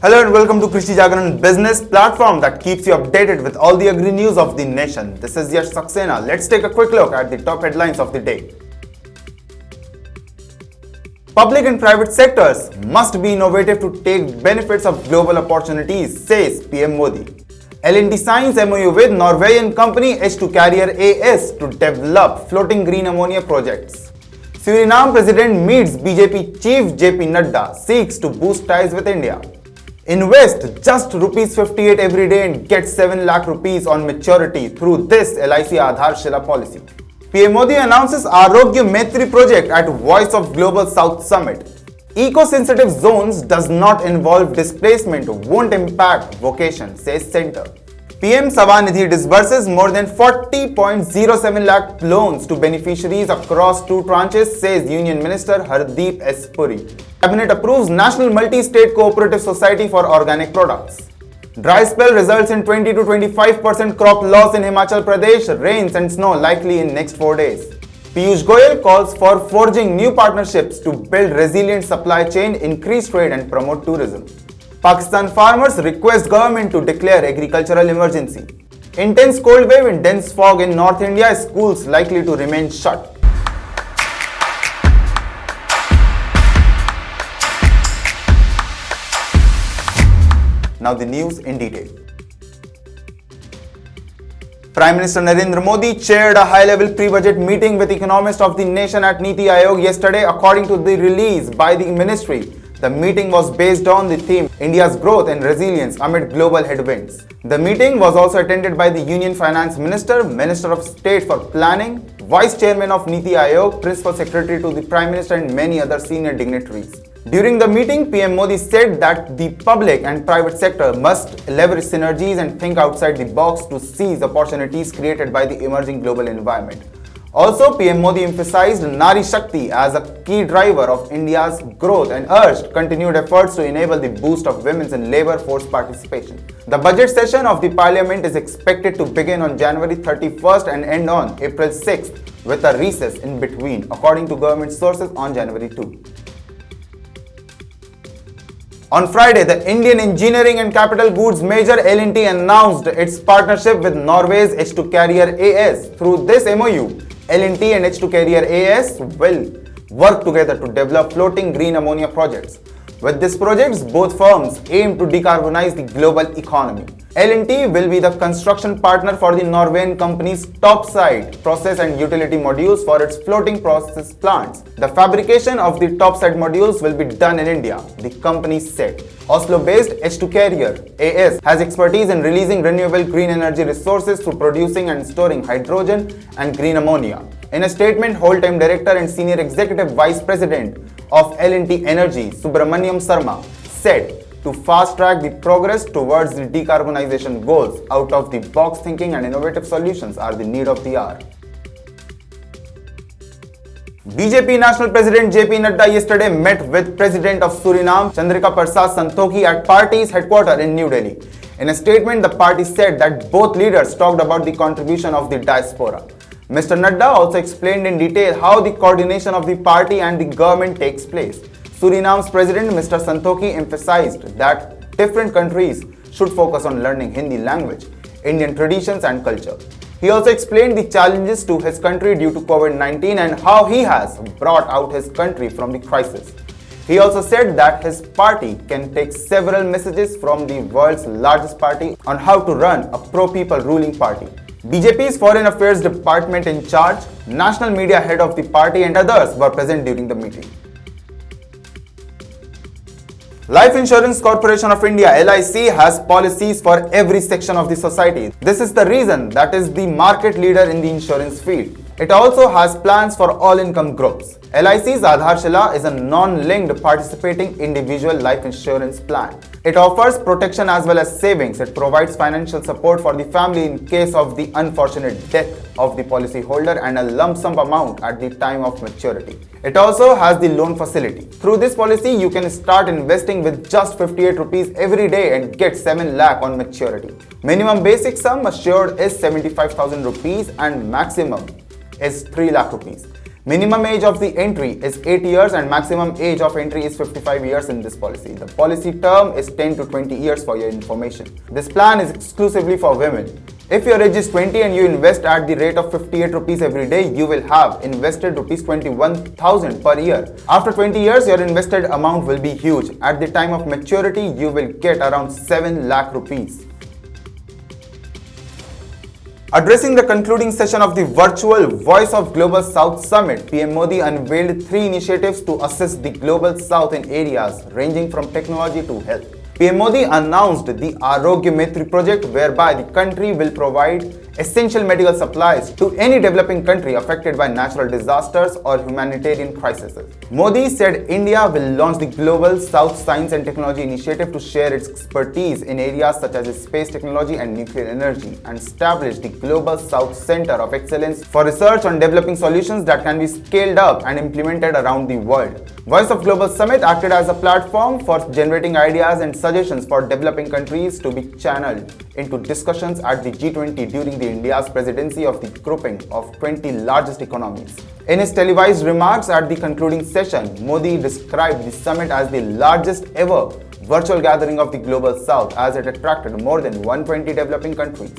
Hello and welcome to Krishi Jagran business platform that keeps you updated with all the agri news of the nation. This is Yash Saxena. Let's take a quick look at the top headlines of the day. Public and private sectors must be innovative to take benefits of global opportunities, says PM Modi. L&T signs MOU with Norwegian company H2 Carrier AS to develop floating green ammonia projects. Suriname president meets BJP chief JP Nadda, seeks to boost ties with India. Invest just rupees 58 every day and get 7 lakh rupees on maturity through this LIC Aadhaar Shila policy. PM Modi announces Aarogya Maitri project at Voice of Global South Summit. Eco-sensitive zones does not involve displacement, won't impact Vocation, says Center. PM Svanidhi disburses more than 40.07 lakh loans to beneficiaries across 2 tranches, says Union Minister Hardeep S. Puri. Cabinet approves National Multi-State Cooperative Society for Organic Products. Dry spell results in 20 to 25% crop loss in Himachal Pradesh, rains and snow likely in next 4 days. Piyush Goyal calls for forging new partnerships to build resilient supply chain, increase trade and promote tourism. Pakistan farmers request government to declare agricultural emergency. Intense cold wave and dense fog in North India, schools likely to remain shut. Now the news in detail. Prime Minister Narendra Modi chaired a high-level pre-budget meeting with economists of the nation at Niti Aayog yesterday, according to the release by the ministry. The meeting was based on the theme India's growth and resilience amid global headwinds. The meeting was also attended by the Union Finance Minister, Minister of State for Planning, Vice Chairman of Niti Aayog, Principal Secretary to the Prime Minister and many other senior dignitaries. During the meeting, PM Modi said that the public and private sector must leverage synergies and think outside the box to seize opportunities created by the emerging global environment. Also, PM Modi emphasized Nari Shakti as a key driver of India's growth and urged continued efforts to enable the boost of women's and labor force participation. The budget session of the parliament is expected to begin on January 31st and end on April 6th with a recess in between, according to government sources on January 2. On Friday, the Indian engineering and capital goods major L&T announced its partnership with Norway's H2 Carrier AS. Through this MOU, L&T and H2 Carrier AS will work together to develop floating green ammonia projects. With these projects, both firms aim to decarbonize the global economy. L&T will be the construction partner for the Norwegian company's topside process and utility modules for its floating process plants. The fabrication of the topside modules will be done in India, the company said. Oslo-based H2 Carrier AS has expertise in releasing renewable green energy resources through producing and storing hydrogen and green ammonia. In a statement, whole-time director and senior executive vice president of L&T Energy, Subramaniam Sarma, said to fast-track the progress towards the decarbonization goals, out-of-the-box thinking and innovative solutions are the need of the hour. BJP National President JP Nadda yesterday met with President of Suriname, Chandrika Persad Santokhi, at party's headquarters in New Delhi. In a statement, the party said that both leaders talked about the contribution of the diaspora. Mr. Nadda also explained in detail how the coordination of the party and the government takes place. Suriname's President Mr. Santokhi emphasized that different countries should focus on learning Hindi language, Indian traditions and culture. He also explained the challenges to his country due to COVID-19 and how he has brought out his country from the crisis. He also said that his party can take several messages from the world's largest party on how to run a pro-people ruling party. BJP's Foreign Affairs Department in charge, national media head of the party and others were present during the meeting. Life Insurance Corporation of India (LIC) has policies for every section of the society. This is the reason that is the market leader in the insurance field. It also has plans for all income groups. LIC's Aadhaar Shila is a non-linked participating individual life insurance plan. It offers protection as well as savings. It provides financial support for the family in case of the unfortunate death of the policyholder and a lump sum amount at the time of maturity. It also has the loan facility. Through this policy, you can start investing with just 58 rupees every day and get 7 lakh on maturity. Minimum basic sum assured is 75,000 rupees and maximum is 3 lakh rupees. Minimum age of the entry is 8 years and maximum age of entry is 55 years in this policy. The policy term is 10 to 20 years for your information. This plan is exclusively for women. If your age is 20 and you invest at the rate of 58 rupees every day, you will have invested rupees 21,000 per year. After 20 years, your invested amount will be huge. At the time of maturity, you will get around 7 lakh rupees. Addressing the concluding session of the virtual Voice of Global South Summit, PM Modi unveiled 3 initiatives to assist the Global South in areas ranging from technology to health. PM Modi announced the Aarogya Maitri project, whereby the country will provide essential medical supplies to any developing country affected by natural disasters or humanitarian crises. Modi said India will launch the Global South Science and Technology Initiative to share its expertise in areas such as space technology and nuclear energy, and establish the Global South Center of Excellence for research on developing solutions that can be scaled up and implemented around the world. Voice of Global Summit acted as a platform for generating ideas and suggestions for developing countries to be channeled into discussions at the G20 during the India's presidency of the grouping of 20 largest economies. In his televised remarks at the concluding session, Modi described the summit as the largest ever virtual gathering of the Global South, as it attracted more than 120 developing countries.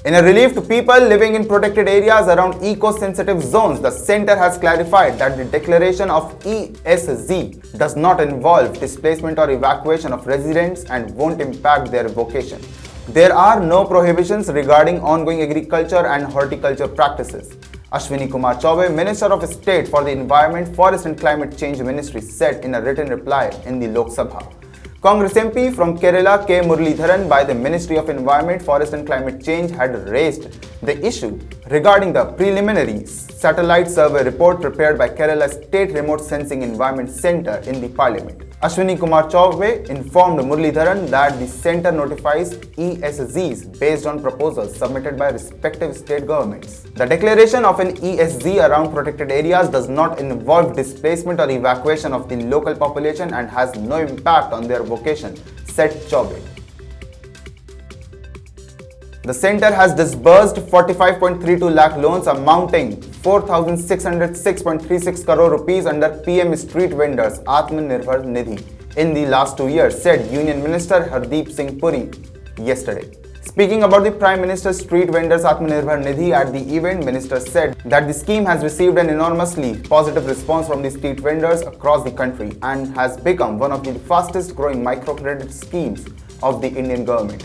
In a relief to people living in protected areas around eco-sensitive zones, the center has clarified that the declaration of ESZ does not involve displacement or evacuation of residents and won't impact their vocation. There are no prohibitions regarding ongoing agriculture and horticulture practices. Ashwini Kumar Chaubey, Minister of State for the Environment, Forest and Climate Change Ministry, said in a written reply in the Lok Sabha. Congress MP from Kerala K. Muralidharan by the Ministry of Environment, Forest and Climate Change had raised the issue regarding the preliminary satellite survey report prepared by Kerala State Remote Sensing Environment Centre in the Parliament. Ashwini Kumar Chaubey informed Muralidharan that the centre notifies ESZs based on proposals submitted by respective state governments. The declaration of an ESZ around protected areas does not involve displacement or evacuation of the local population and has no impact on their vocation, said Chaubey. The centre has disbursed 45.32 lakh loans amounting 4,606.36 crore rupees under PM Street Vendors Atmanirbhar Nidhi in the last 2 years, said Union Minister Hardeep Singh Puri yesterday. Speaking about the Prime Minister's Street Vendors Atmanirbhar Nidhi at the event, Minister said that the scheme has received an enormously positive response from the street vendors across the country and has become one of the fastest growing microcredit schemes of the Indian government.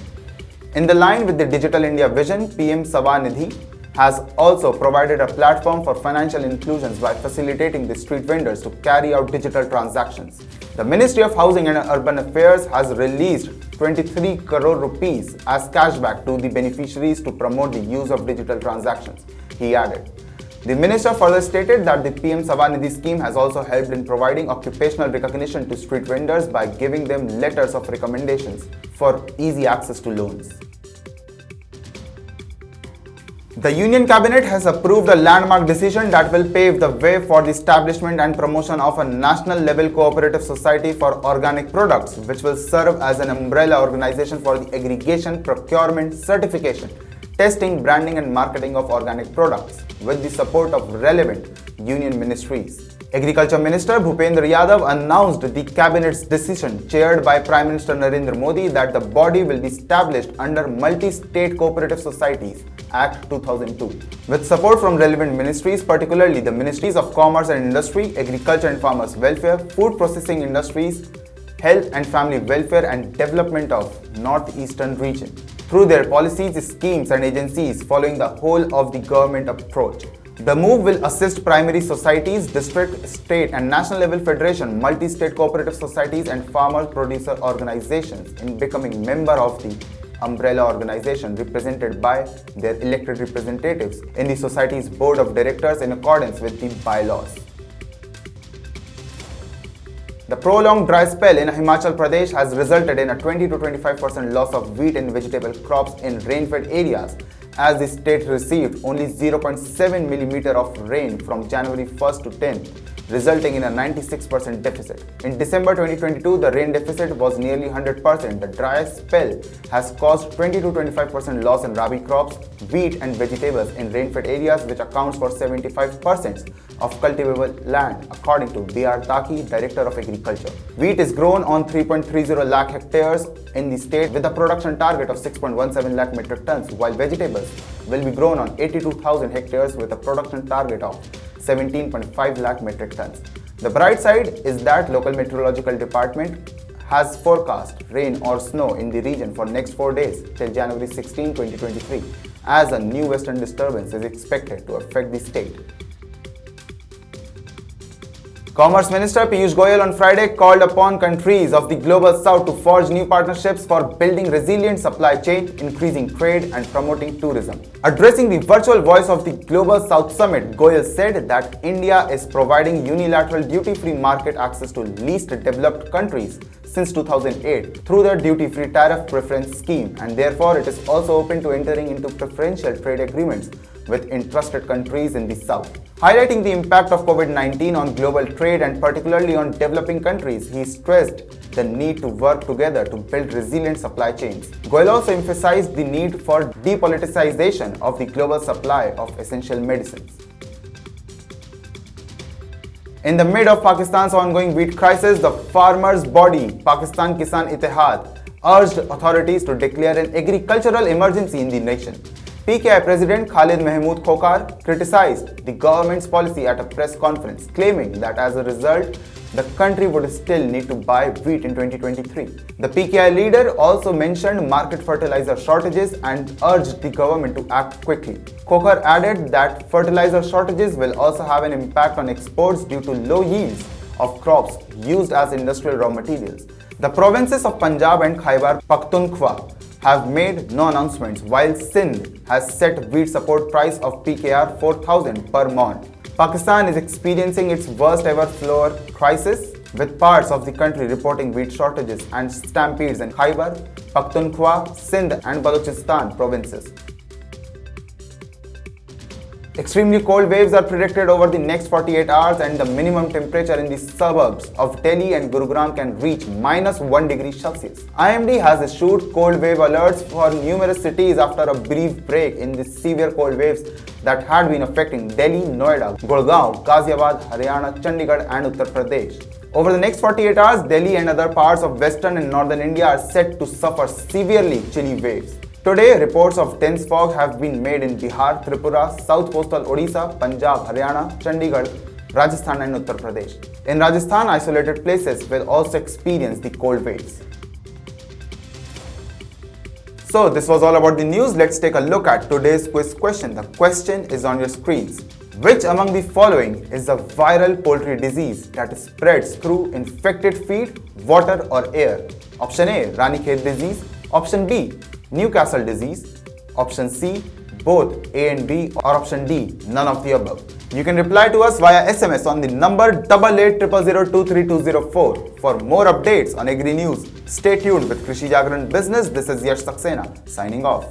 In the line with the Digital India vision, PM Svanidhi has also provided a platform for financial inclusions by facilitating the street vendors to carry out digital transactions. The Ministry of Housing and Urban Affairs has released 23 crore rupees as cashback to the beneficiaries to promote the use of digital transactions, he added. The minister further stated that the PM Svanidhi scheme has also helped in providing occupational recognition to street vendors by giving them letters of recommendations for easy access to loans. The Union Cabinet has approved a landmark decision that will pave the way for the establishment and promotion of a national-level cooperative society for organic products, which will serve as an umbrella organization for the aggregation, procurement, certification, testing, branding and marketing of organic products, with the support of relevant union ministries. Agriculture Minister Bhupendra Yadav announced the Cabinet's decision, chaired by Prime Minister Narendra Modi, that the body will be established under Multi-State Cooperative Societies Act 2002. With support from relevant ministries, particularly the Ministries of Commerce and Industry, Agriculture and Farmers Welfare, Food Processing Industries, Health and Family Welfare and Development of Northeastern Region, through their policies, schemes and agencies following the whole of the government approach. The move will assist primary societies, district, state and national level federation, multi-state cooperative societies and farmer producer organizations in becoming member of the umbrella organization represented by their elected representatives in the society's board of directors in accordance with the bylaws. The prolonged dry spell in Himachal Pradesh has resulted in a 20 to 25% loss of wheat and vegetable crops in rain-fed areas, as the state received only 0.7 mm of rain from January 1st to 10th, resulting in a 96% deficit. In December 2022, the rain deficit was nearly 100%. The dry spell has caused 20 to 25% loss in rabi crops, wheat and vegetables in rain-fed areas, which accounts for 75% of cultivable land, according to B.R. Taki, Director of Agriculture. Wheat is grown on 3.30 lakh hectares in the state with a production target of 6.17 lakh metric tons, while vegetables will be grown on 82,000 hectares with a production target of 17.5 lakh metric tons. The bright side is that local meteorological department has forecast rain or snow in the region for next 4 days till January 16, 2023, as a new western disturbance is expected to affect the state. Commerce Minister Piyush Goyal on Friday called upon countries of the Global South to forge new partnerships for building resilient supply chain, increasing trade and promoting tourism. Addressing the virtual voice of the Global South Summit, Goyal said that India is providing unilateral duty-free market access to least developed countries since 2008 through the duty-free tariff preference scheme, and therefore it is also open to entering into preferential trade agreements with interested countries in the South. Highlighting the impact of COVID-19 on global trade and particularly on developing countries, he stressed the need to work together to build resilient supply chains. Goyal also emphasized the need for depoliticization of the global supply of essential medicines. In the mid of Pakistan's ongoing wheat crisis, the farmers' body, Pakistan Kisan Ittehad, urged authorities to declare an agricultural emergency in the nation. PKI President Khalid Mahmood Khokar criticized the government's policy at a press conference, claiming that as a result, the country would still need to buy wheat in 2023. The PKI leader also mentioned market fertilizer shortages and urged the government to act quickly. Khokar added that fertilizer shortages will also have an impact on exports due to low yields of crops used as industrial raw materials. The provinces of Punjab and Khyber Pakhtunkhwa have made no announcements, while Sindh has set wheat support price of PKR 4,000 per mon. Pakistan is experiencing its worst ever flour crisis, with parts of the country reporting wheat shortages and stampedes in Khyber, Pakhtunkhwa, Sindh and Balochistan provinces. Extremely cold waves are predicted over the next 48 hours, and the minimum temperature in the suburbs of Delhi and Gurugram can reach -1 degree Celsius. IMD has issued cold wave alerts for numerous cities after a brief break in the severe cold waves that had been affecting Delhi, Noida, Gurgaon, Ghaziabad, Haryana, Chandigarh and Uttar Pradesh. Over the next 48 hours, Delhi and other parts of western and northern India are set to suffer severely chilly waves. Today, reports of dense fog have been made in Bihar, Tripura, South Coastal Odisha, Punjab, Haryana, Chandigarh, Rajasthan and Uttar Pradesh. In Rajasthan, isolated places will also experience the cold waves. So this was all about the news. Let's take a look at today's quiz question. The question is on your screens. Which among the following is a viral poultry disease that spreads through infected feed, water or air? Option A, Ranikhet disease. Option B, Newcastle disease. Option C, both A and B, or option D, none of the above. You can reply to us via SMS on the number 8800023204. For more updates on Agri News, stay tuned with Krishi Jagran Business. This is Yash Saxena signing off.